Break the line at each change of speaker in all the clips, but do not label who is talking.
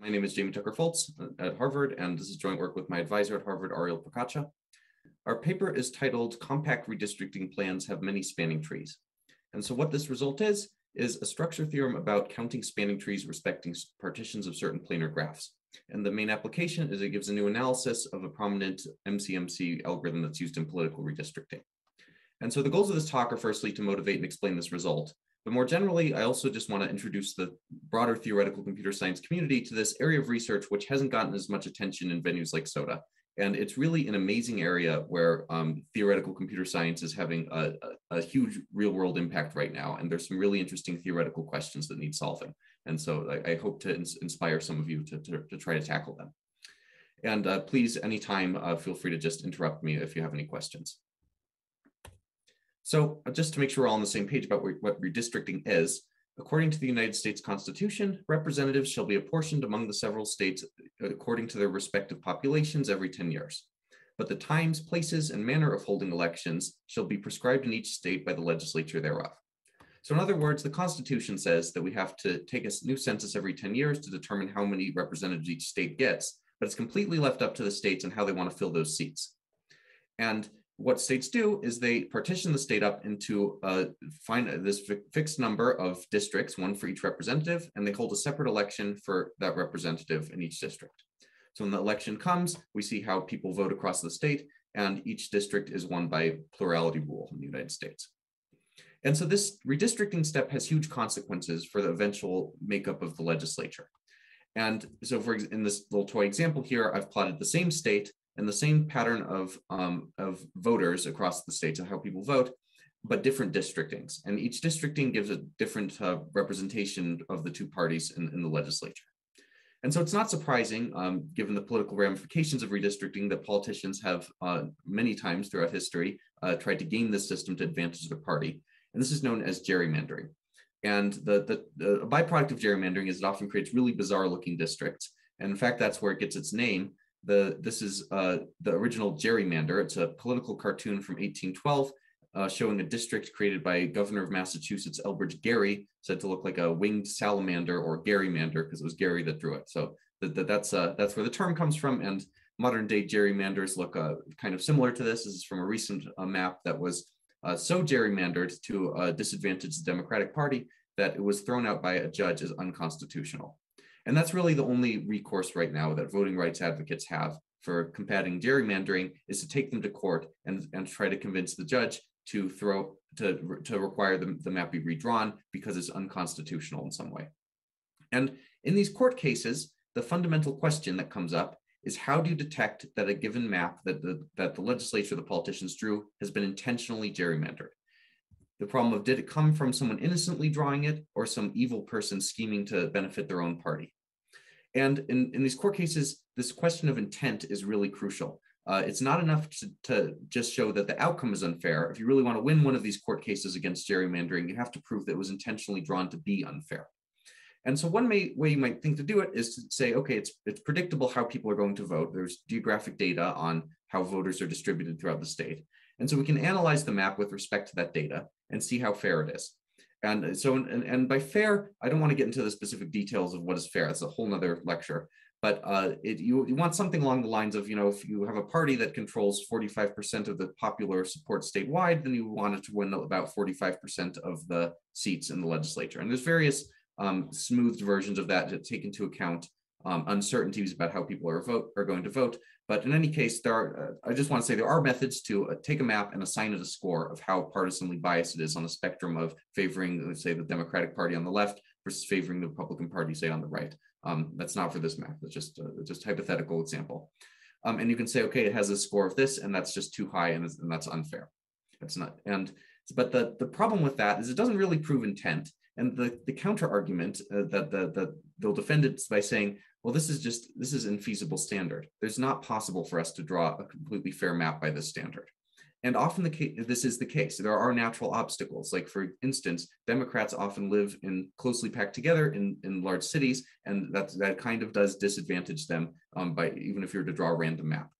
My name is Jamie Tucker-Foltz at Harvard, and this is joint work with my advisor at Harvard, Ariel Procaccia. Our paper is titled Compact Redistricting Plans Have Many Spanning Trees. And so what this result is a structure theorem about counting spanning trees respecting partitions of certain planar graphs. And the main application is it gives a new analysis of a prominent MCMC algorithm that's used in political redistricting. And so the goals of this talk are firstly to motivate and explain this result. But more generally, I also just want to introduce the broader theoretical computer science community to this area of research, which hasn't gotten as much attention in venues like SOTA. And it's really an amazing area where theoretical computer science is having a huge real world impact right now. And there's some really interesting theoretical questions that need solving. And so I hope to inspire some of you to try to tackle them. And please, anytime, feel free to just interrupt me if you have any questions. So just to make sure we're all on the same page about what redistricting is, according to the United States Constitution, representatives shall be apportioned among the several states according to their respective populations every 10 years. But the times, places, and manner of holding elections shall be prescribed in each state by the legislature thereof. So in other words, the Constitution says that we have to take a new census every 10 years to determine how many representatives each state gets, but it's completely left up to the states and how they want to fill those seats. And what states do is they partition the state up into this fixed number of districts, one for each representative, and they hold a separate election for that representative in each district. So when the election comes, we see how people vote across the state, and each district is won by plurality rule in the United States. And so this redistricting step has huge consequences for the eventual makeup of the legislature. And so in this little toy example here, I've plotted the same state and the same pattern of voters across the states and how people vote, but different districtings. And each districting gives a different representation of the two parties in the legislature. And so it's not surprising, given the political ramifications of redistricting, that politicians have many times throughout history tried to game this system to advantage their party. And this is known as gerrymandering. And the byproduct of gerrymandering is it often creates really bizarre looking districts. And in fact, that's where it gets its name. This is the original Gerrymander. It's a political cartoon from 1812 showing a district created by Governor of Massachusetts, Elbridge Gerry, said to look like a winged salamander or Gerrymander because it was Gerry that drew it. So that's where the term comes from. And modern day gerrymanders look kind of similar to this. This is from a recent map that was so gerrymandered to disadvantage the Democratic Party that it was thrown out by a judge as unconstitutional. And that's really the only recourse right now that voting rights advocates have for combating gerrymandering is to take them to court and try to convince the judge to require the map be redrawn because it's unconstitutional in some way. And in these court cases, the fundamental question that comes up is how do you detect that a given map that the legislature, the politicians drew has been intentionally gerrymandered? The problem of did it come from someone innocently drawing it or some evil person scheming to benefit their own party? And in these court cases, this question of intent is really crucial. It's not enough to just show that the outcome is unfair. If you really want to win one of these court cases against gerrymandering, you have to prove that it was intentionally drawn to be unfair. And so one way you might think to do it is to say, okay, it's predictable how people are going to vote. There's geographic data on how voters are distributed throughout the state. And so we can analyze the map with respect to that data and see how fair it is. And so, and by fair, I don't want to get into the specific details of what is fair. That's a whole nother lecture. But you want something along the lines of, if you have a party that controls 45% of the popular support statewide, then you want it to win about 45% of the seats in the legislature. And there's various smoothed versions of that to take into account uncertainties about how people are going to vote. But in any case, I just want to say there are methods to take a map and assign it a score of how partisanly biased it is on a spectrum of favoring, let's say, the Democratic Party on the left versus favoring the Republican Party, say, on the right. That's not for this map. It's just a hypothetical example. And you can say, okay, it has a score of this, and that's just too high, and that's unfair. It's not. But the problem with that is it doesn't really prove intent. And the counter argument that they'll defend it by saying, well, this is infeasible standard. There's not possible for us to draw a completely fair map by this standard. And often this is the case. There are natural obstacles. Like, for instance, Democrats often live closely packed together in large cities, and that kind of does disadvantage them even if you were to draw a random map.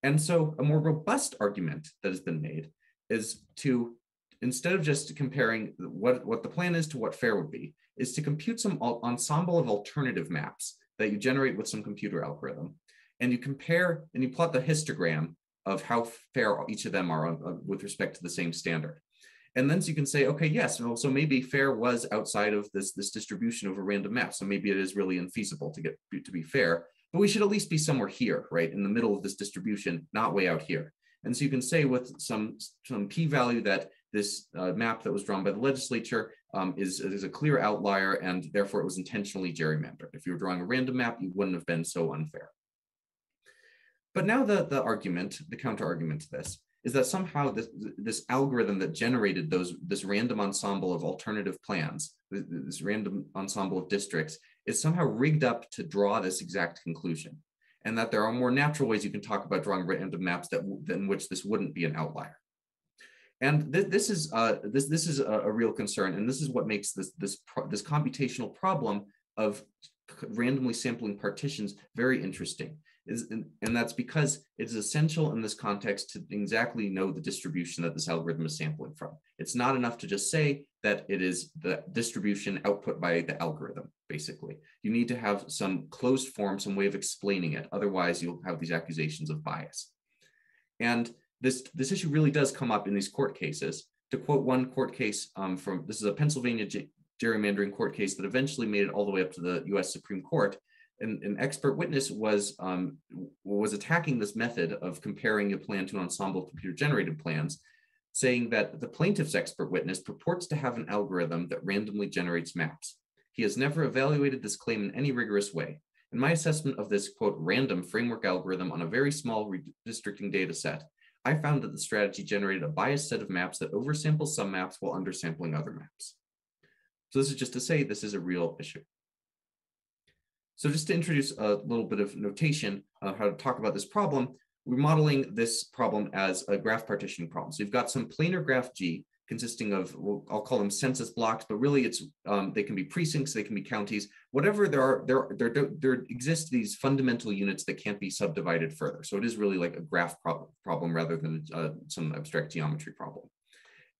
And so a more robust argument that has been made is to, instead of just comparing what the plan is to what fair would be, is to compute some ensemble of alternative maps that you generate with some computer algorithm, and you compare and you plot the histogram of how fair each of them are with respect to the same standard. And then so you can say, okay, yes, so maybe fair was outside of this distribution over random maps. So maybe it is really infeasible to be fair, but we should at least be somewhere here, right? In the middle of this distribution, not way out here. And so you can say with some p-value that this map that was drawn by the legislature is a clear outlier, and therefore it was intentionally gerrymandered. If you were drawing a random map, you wouldn't have been so unfair. But now the argument, the counter argument to this, is that somehow this algorithm that generated this random ensemble of alternative plans, this random ensemble of districts, is somehow rigged up to draw this exact conclusion, and that there are more natural ways you can talk about drawing random maps in which this wouldn't be an outlier. And this is a real concern, and this is what makes this computational problem of randomly sampling partitions very interesting. And that's because it's essential in this context to exactly know the distribution that this algorithm is sampling from. It's not enough to just say that it is the distribution output by the algorithm, basically. You need to have some closed form, some way of explaining it. Otherwise, you'll have these accusations of bias. And this issue really does come up in these court cases. To quote one court case this is a Pennsylvania gerrymandering court case that eventually made it all the way up to the US Supreme Court. An expert witness was attacking this method of comparing a plan to an ensemble of computer-generated plans, saying that the plaintiff's expert witness purports to have an algorithm that randomly generates maps. He has never evaluated this claim in any rigorous way. In my assessment of this, quote, random framework algorithm on a very small redistricting data set, I found that the strategy generated a biased set of maps that oversamples some maps while undersampling other maps. So this is just to say this is a real issue. So just to introduce a little bit of notation of how to talk about this problem, we're modeling this problem as a graph partitioning problem. So you've got some planar graph G consisting of, I'll call them census blocks, but really it's they can be precincts, they can be counties, whatever there exist these fundamental units that can't be subdivided further. So it is really like a graph problem rather than some abstract geometry problem.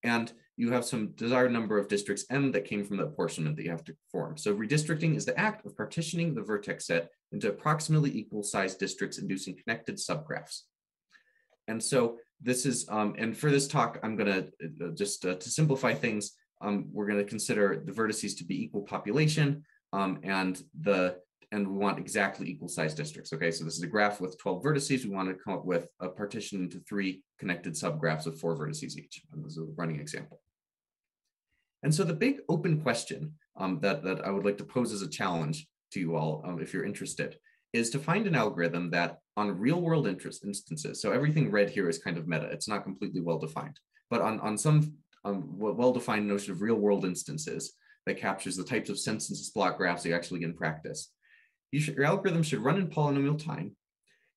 And you have some desired number of districts M that came from the apportionment that you have to perform. So redistricting is the act of partitioning the vertex set into approximately equal sized districts inducing connected subgraphs. And so this is, and for this talk, I'm gonna just to simplify things, we're gonna consider the vertices to be equal population and we want exactly equal sized districts. Okay, so this is a graph with 12 vertices. We want to come up with a partition into 3 connected subgraphs of 4 vertices each. And this is a running example. And so the big open question that I would like to pose as a challenge to you all, if you're interested, is to find an algorithm that on real world instances, so everything read here is kind of meta, it's not completely well defined, but on some well-defined notion of real world instances that captures the types of census block graphs you actually get in practice, your algorithm should run in polynomial time.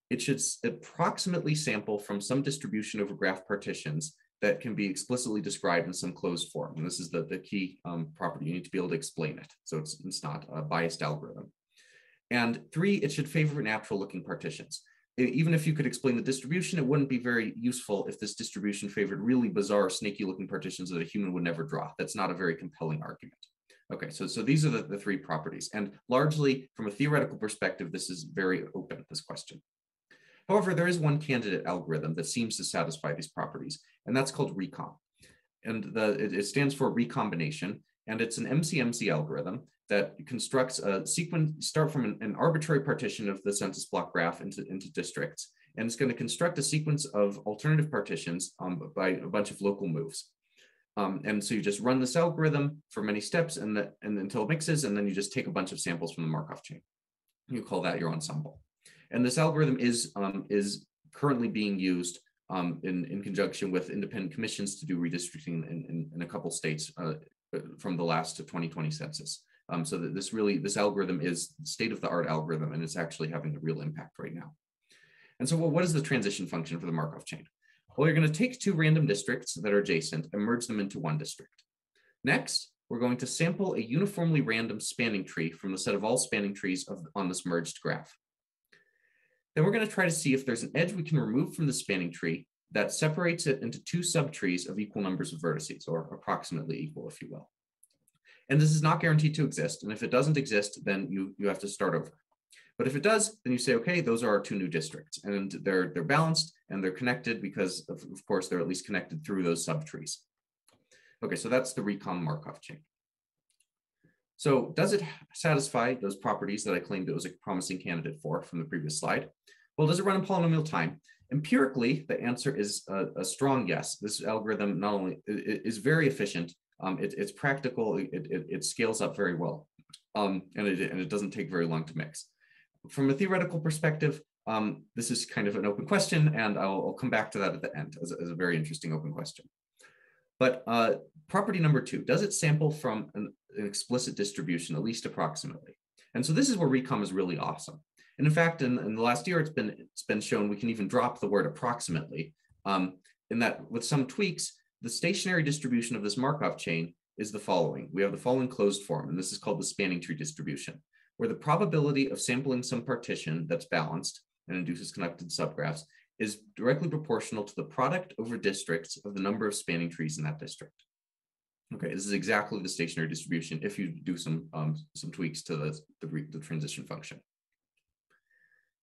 It should approximately sample from some distribution over graph partitions that can be explicitly described in some closed form. And this is the key property. You need to be able to explain it. So it's not a biased algorithm. And 3, it should favor natural looking partitions. Even if you could explain the distribution, it wouldn't be very useful if this distribution favored really bizarre, snaky looking partitions that a human would never draw. That's not a very compelling argument. Okay, so these are the 3 properties. And largely from a theoretical perspective, this is very open, this question. However, there is one candidate algorithm that seems to satisfy these properties, and that's called ReCom. And it stands for recombination, and it's an MC-MC algorithm that constructs a sequence, start from an arbitrary partition of the census block graph into districts, and it's going to construct a sequence of alternative partitions by a bunch of local moves. And so you just run this algorithm for many steps and until it mixes, and then you just take a bunch of samples from the Markov chain. You call that your ensemble. And this algorithm is currently being used in conjunction with independent commissions to do redistricting in a couple states from the last 2020 census. So that this algorithm is state-of-the-art algorithm, and it's actually having a real impact right now. And so what is the transition function for the Markov chain? Well, you're going to take 2 random districts that are adjacent and merge them into 1 district. Next, we're going to sample a uniformly random spanning tree from the set of all spanning trees on this merged graph. Then we're going to try to see if there's an edge we can remove from the spanning tree that separates it into 2 subtrees of equal numbers of vertices, or approximately equal, if you will. And this is not guaranteed to exist. And if it doesn't exist, then you have to start over. But if it does, then you say, okay, those are our two new districts, and they're balanced and they're connected because of course they're at least connected through those subtrees. Okay, so that's the ReCom Markov chain. So does it satisfy those properties that I claimed it was a promising candidate for from the previous slide? Well, does it run in polynomial time? Empirically, the answer is a strong yes. This algorithm not only is very efficient, it's practical, it scales up very well, and it doesn't take very long to mix. From a theoretical perspective, this is kind of an open question, and I'll come back to that at the end as a very interesting open question. But property number 2, does it sample from an explicit distribution, at least approximately? And so this is where ReCom is really awesome. And in fact, in the last year, it's been shown we can even drop the word approximately, in that with some tweaks, the stationary distribution of this Markov chain is the following. We have the following closed form, and this is called the spanning tree distribution, where the probability of sampling some partition that's balanced and induces connected subgraphs is directly proportional to the product over districts of the number of spanning trees in that district. Okay, this is exactly the stationary distribution if you do some tweaks to the transition function.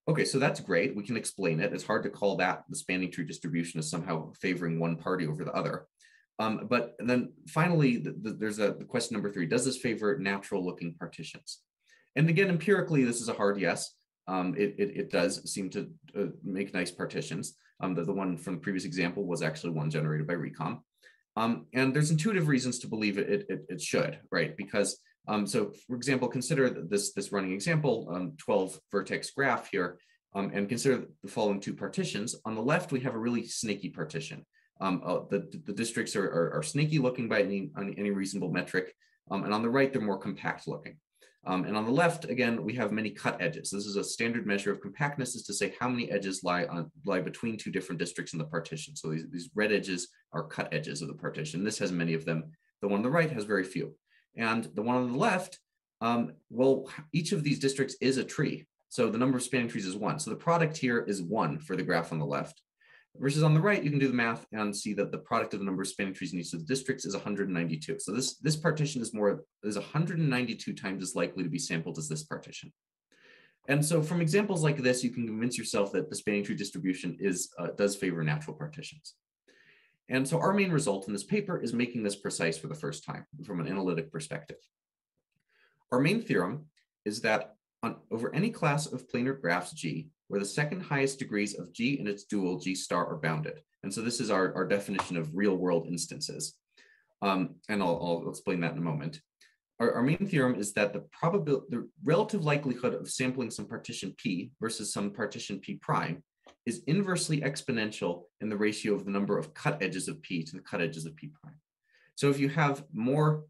Okay, so that's great. We can explain it. It's hard to call that the spanning tree distribution as somehow favoring one party over the other. But then finally, there's the question number 3. Does this favor natural looking partitions? And again, empirically, this is a hard yes. It does seem to make nice partitions. The one from the previous example was actually one generated by ReCom. And there's intuitive reasons to believe it should, right? Because, so for example, consider this running example, 12 vertex graph here, and consider the following 2 partitions. On the left, we have a really snaky partition. The districts are snaky looking by any reasonable metric. And on the right, they're more compact looking. And on the left, again, we have many cut edges. This is a standard measure of compactness, is to say how many edges lie between 2 different districts in the partition. So these red edges are cut edges of the partition. This has many of them. The one on the right has very few. And the one on the left, well, each of these districts is a tree. So the number of spanning trees is 1. So the product here is 1 for the graph on the left. Versus on the right, you can do the math and see that the product of the number of spanning trees in each of the districts is 192. So this partition is 192 times as likely to be sampled as this partition. And so from examples like this, you can convince yourself that the spanning tree distribution does favor natural partitions. And so our main result in this paper is making this precise for the first time from an analytic perspective. Our main theorem is that over any class of planar graphs G, where the second highest degrees of G and its dual G star are bounded. And so this is our definition of real world instances. And I'll explain that in a moment. Our main theorem is that the relative likelihood of sampling some partition P versus some partition P prime is inversely exponential in the ratio of the number of cut edges of P to the cut edges of P prime. So if you have more,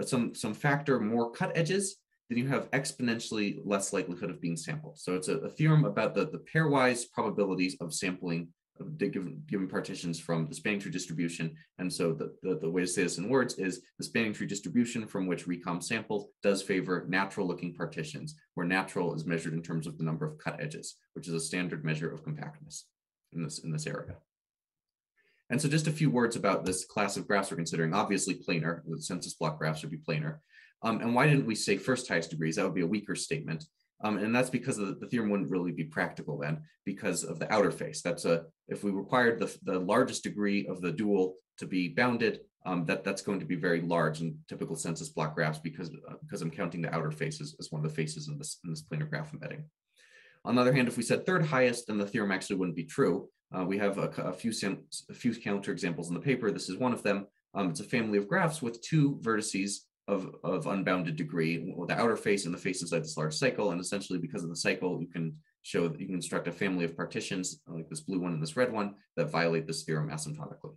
some factor more cut edges, then you have exponentially less likelihood of being sampled. So it's a theorem about the pairwise probabilities of sampling of given partitions from the spanning tree distribution. And so the way to say this in words is the spanning tree distribution from which ReCom sampled does favor natural looking partitions, where natural is measured in terms of the number of cut edges, which is a standard measure of compactness in this area. And so just a few words about this class of graphs we're considering. Obviously planar, the census block graph should be planar. And why didn't we say first highest degrees? That would be a weaker statement. And that's because the theorem wouldn't really be practical then, because of the outer face. If we required the largest degree of the dual to be bounded, that's going to be very large in typical census block graphs because I'm counting the outer faces as one of the faces in this planar graph embedding. On the other hand, if we said third highest, then the theorem actually wouldn't be true. We have a few counter examples in the paper. This is one of them. It's a family of graphs with 2 vertices of unbounded degree, with the outer face and the face inside this large cycle. And essentially, because of the cycle, you can construct a family of partitions like this blue one and this red one that violate this theorem asymptotically.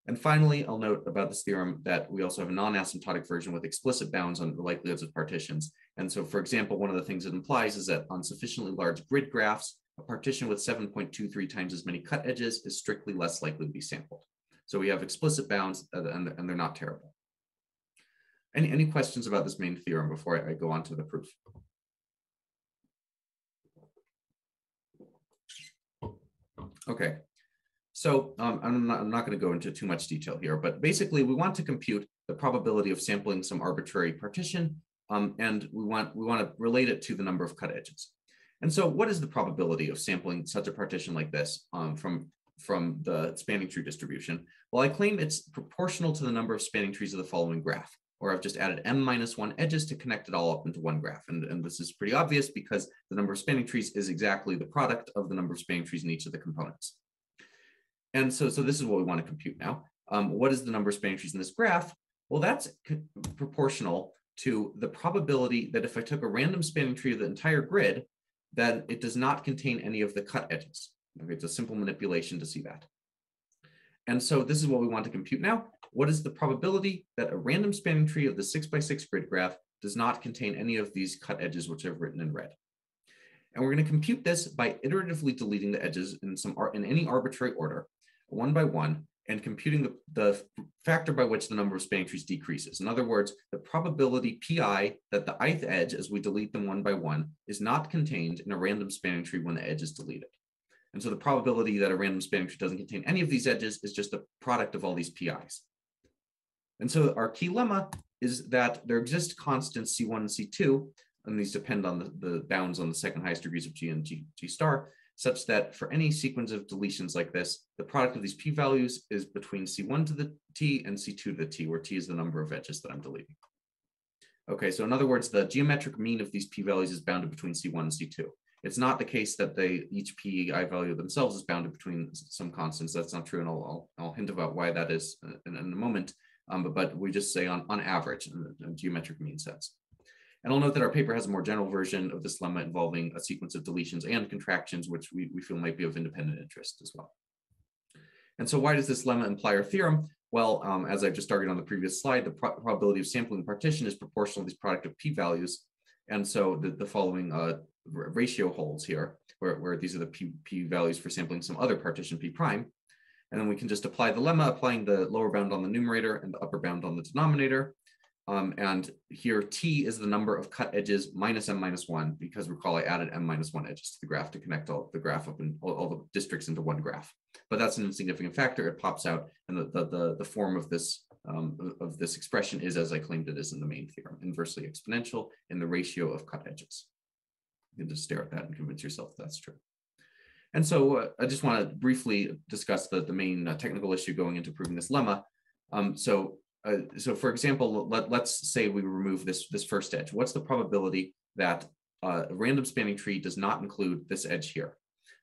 And finally, I'll note about this theorem that we also have a non-asymptotic version with explicit bounds on the likelihoods of partitions. And so, for example, one of the things it implies is that on sufficiently large grid graphs, a partition with 7.23 times as many cut edges is strictly less likely to be sampled. So we have explicit bounds and they're not terrible. Any questions about this main theorem before I go on to the proof? Okay, so I'm not going to go into too much detail here, but basically we want to compute the probability of sampling some arbitrary partition and we want to relate it to the number of cut edges. And so what is the probability of sampling such a partition like this from the spanning tree distribution? Well, I claim it's proportional to the number of spanning trees of the following graph, or I've just added m-1 edges to connect it all up into one graph. And this is pretty obvious because the number of spanning trees is exactly the product of the number of spanning trees in each of the components. And so this is what we want to compute now. What is the number of spanning trees in this graph? Well, that's proportional to the probability that if I took a random spanning tree of the entire grid, then it does not contain any of the cut edges. Okay, it's a simple manipulation to see that. And so this is what we want to compute now. What is the probability that a random spanning tree of the 6x6 grid graph does not contain any of these cut edges, which I've written in red? And we're going to compute this by iteratively deleting the edges in any arbitrary order, one by one, and computing the factor by which the number of spanning trees decreases. In other words, the probability pi that the ith edge, as we delete them one by one, is not contained in a random spanning tree when the edge is deleted. And so the probability that a random spanning tree doesn't contain any of these edges is just the product of all these pi's. And so our key lemma is that there exist constants C1 and C2, and these depend on the bounds on the second highest degrees of G and G star, such that for any sequence of deletions like this, the product of these p-values is between C1 to the t and C2 to the t, where t is the number of edges that I'm deleting. Okay, so in other words, the geometric mean of these p-values is bounded between C1 and C2. It's not the case that each pi value themselves is bounded between some constants. That's not true, and I'll hint about why that is in a moment. But we just say on average in a geometric mean sense. And I'll note that our paper has a more general version of this lemma involving a sequence of deletions and contractions, which we feel might be of independent interest as well. And so why does this lemma imply our theorem? Well, as I just argued on the previous slide, the probability of sampling the partition is proportional to this product of p-values. And so the following ratio holds here, where these are the p-values for sampling some other partition p prime. And then we can just apply the lemma, applying the lower bound on the numerator and the upper bound on the denominator. And here t is the number of cut edges minus m-1, because recall I added m-1 edges to the graph to connect all the graph up and all the districts into one graph. But that's an insignificant factor. It pops out, and the form of this expression is as I claimed it is in the main theorem, inversely exponential in the ratio of cut edges. You can just stare at that and convince yourself that's true. And so I just want to briefly discuss the main technical issue going into proving this lemma. So for example, let's say we remove this first edge. What's the probability that a random spanning tree does not include this edge here?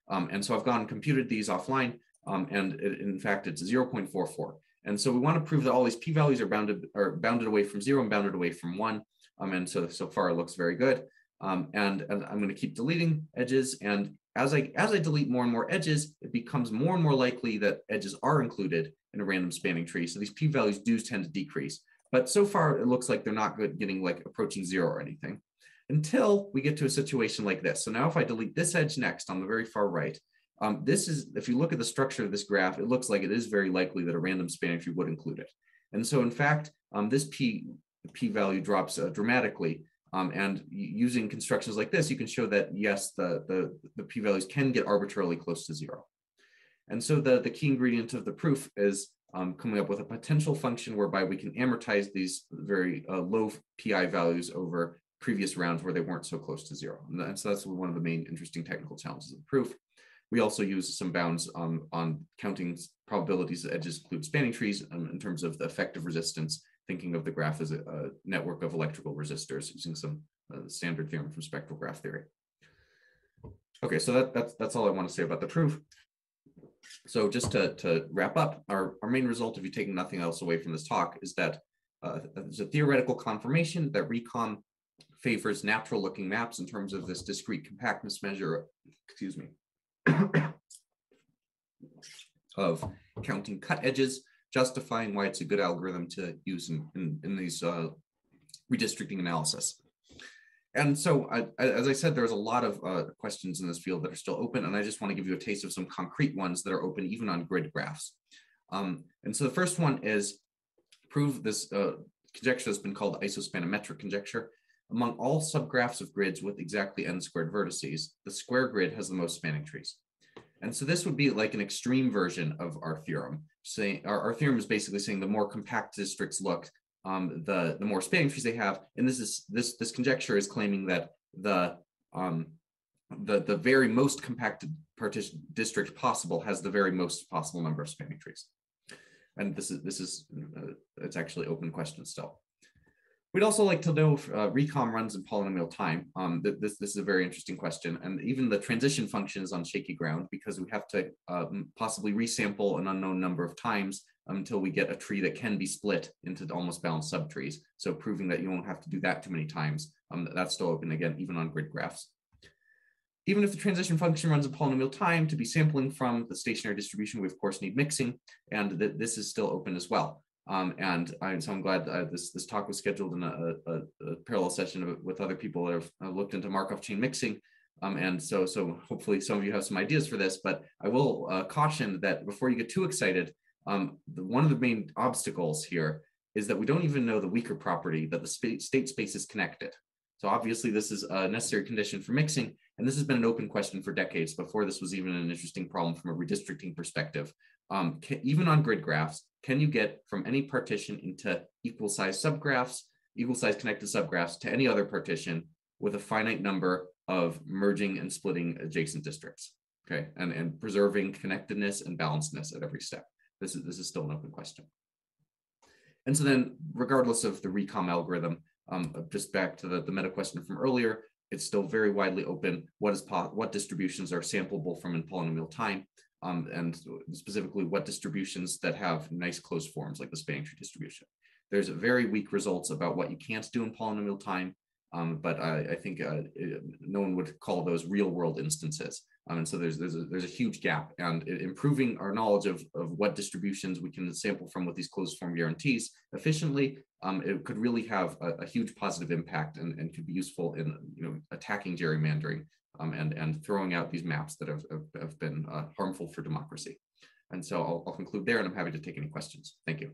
And so I've gone and computed these offline, and in fact, it's 0.44. And so we want to prove that all these p-values are bounded away from 0 and bounded away from 1. And so far it looks very good. And I'm going to keep deleting edges. And as I delete more and more edges, it becomes more and more likely that edges are included in a random spanning tree. So these p-values do tend to decrease. But so far, it looks like they're not getting like approaching 0 or anything until we get to a situation like this. So now if I delete this edge next on the very far right, this is, if you look at the structure of this graph, it looks like it is very likely that a random spanning tree would include it. And so in fact, this p-value drops dramatically. And using constructions like this, you can show that yes, the p-values can get arbitrarily close to 0. And so the key ingredient of the proof is coming up with a potential function whereby we can amortize these very low pi values over previous rounds where they weren't so close to 0. And so that's one of the main interesting technical challenges of the proof. We also use some bounds on counting probabilities that edges include spanning trees in terms of the effective resistance, thinking of the graph as a network of electrical resistors using some standard theorem from spectral graph theory. Okay, so that's all I want to say about the proof. So just to wrap up, our main result, if you're taking nothing else away from this talk, is that there's a theoretical confirmation that ReCom favors natural looking maps in terms of this discrete compactness measure, excuse me, of counting cut edges, justifying why it's a good algorithm to use in these redistricting analysis. And so, as I said, there's a lot of questions in this field that are still open, and I just want to give you a taste of some concrete ones that are open even on grid graphs. And so the first one is prove this conjecture that's been called the isospannometric conjecture. Among all subgraphs of grids with exactly n squared vertices, the square grid has the most spanning trees. And so this would be like an extreme version of our theorem. Saying our theorem is basically saying the more compact districts look, the more spanning trees they have. And this conjecture is claiming that the very most compacted partition district possible has the very most possible number of spanning trees. And this is it's actually open question still. We'd also like to know if ReCom runs in polynomial time. This is a very interesting question. And even the transition function is on shaky ground because we have to possibly resample an unknown number of times until we get a tree that can be split into almost balanced subtrees. So proving that you won't have to do that too many times. That's still open again, even on grid graphs. Even if the transition function runs in polynomial time, to be sampling from the stationary distribution, we of course need mixing, and this is still open as well. So I'm glad this talk was scheduled in a parallel session with other people that have looked into Markov chain mixing. And so hopefully some of you have some ideas for this, but I will caution that before you get too excited, one of the main obstacles here is that we don't even know the weaker property that the state space is connected. So obviously this is a necessary condition for mixing, and this has been an open question for decades before this was even an interesting problem from a redistricting perspective. Even on grid graphs, can you get from any partition into equal size subgraphs, equal size connected subgraphs to any other partition with a finite number of merging and splitting adjacent districts, okay? And preserving connectedness and balancedness at every step. This is still an open question. And so then regardless of the ReCom algorithm, just back to the meta question from earlier, it's still very widely open. What distributions are sampleable from in polynomial time, and specifically what distributions that have nice closed forms like the spanning tree distribution. There's very weak results about what you can't do in polynomial time, but I think no one would call those real world instances. And so there's a huge gap, and improving our knowledge of what distributions we can sample from with these closed form guarantees efficiently, it could really have a huge positive impact and could be useful in attacking gerrymandering and throwing out these maps that have been harmful for democracy. And so I'll conclude there, and I'm happy to take any questions. Thank you.